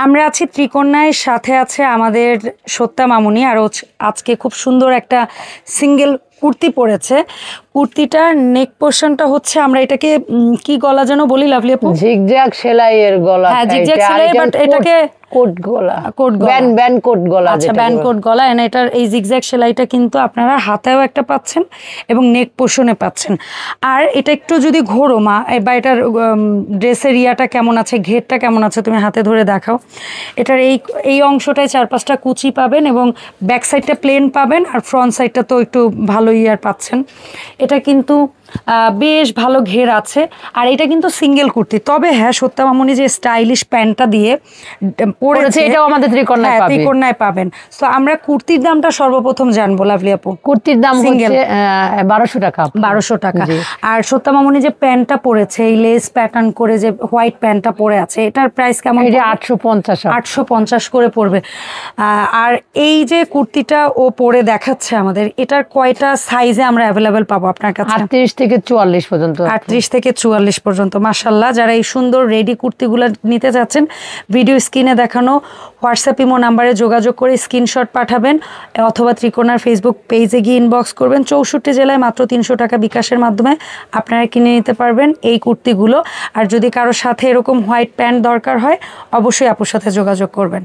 আমরা আছি ত্রিকন্যায়, সাথে আছে আমাদের সত্যা মামুনি। আর আজকে খুব সুন্দর একটা সিঙ্গেল কুর্তি পরেছে। কুর্তিটার নেক পোর্শনটা হচ্ছে, আমরা এটাকে কি গলা যেন বলি লাভলি আপু? জিগজ্যাগ সেলাইয়ের গলা। হ্যাঁ, জিগজ্যাগ সেলাই, বাট এটাকে কোট গলা, কোট গলা, ব্যান কোট গলা। আচ্ছা, ব্যান কোট গলা। এন্ড এটার এই জিগজ্যাগ সেলাইটা কিন্তু আপনারা হাতেও একটা পাচ্ছেন এবং নেক পোর্শনে পাচ্ছেন। আর এটা একটু যদি ঘোরো মা, বা এটার ড্রেসের ইয়াটা কেমন আছে, ঘেরটা কেমন আছে, তুমি হাতে ধরে দেখাও। এটার এই অংশটায় 4-5টা কুচি পাবেন এবং ব্যাক সাইডটা প্লেন পাবেন, আর ফ্রন্ট সাইডটা তো একটু ভালো ইয়ার পাচ্ছেন। এটা কিন্তু বেশ ভালো ঘের আছে। আর এটা কিন্তু সিঙ্গেল কুর্তি, তবে হ্যাঁ, সত্যা মামুনি যে স্টাইলিশ প্যান্টটা দিয়ে পরেছে এটাও আমাদের ত্রিকন্যায় পাবেন। তো আমরা কুর্তির দামটা সর্বপ্রথম জানবো লাভলি আপু। কুর্তির দাম হচ্ছে 1200 টাকা। 1200 টাকা। আর সত্যা মামুনি যে প্যান্টটা পরেছে, এই লেস প্যাটার্ন করে যে হোয়াইট প্যান্টটা পরে আছে, এটার প্রাইস কেমন? এটা 850 করে পড়বে। আর এই যে কুর্তিটা ও পরে দেখাচ্ছে আমাদের, এটার কয়টা সাইজে আমরা অ্যাভেলেবেল পাবো আপনার কাছে? 38 থেকে 44 পর্যন্ত। 38 থেকে 44 পর্যন্ত। মাশাআল্লাহ, যারা এই সুন্দর রেডি কুর্তিগুলো নিতে চাচ্ছেন, ভিডিও স্ক্রিনে দেখানো হোয়াটসঅ্যাপ ইমো নাম্বারে যোগাযোগ করে স্ক্রিনশট পাঠাবেন, অথবা ত্রিকোণার ফেসবুক পেজে গিয়ে ইনবক্স করবেন। 64 জেলায় মাত্র 300 টাকা বিকাশের মাধ্যমে আপনারা কিনে নিতে পারবেন এই কুর্তিগুলো। আর যদি কারোর সাথে এরকম হোয়াইট প্যান্ট দরকার হয়, অবশ্যই আপুর সাথে যোগাযোগ করবেন।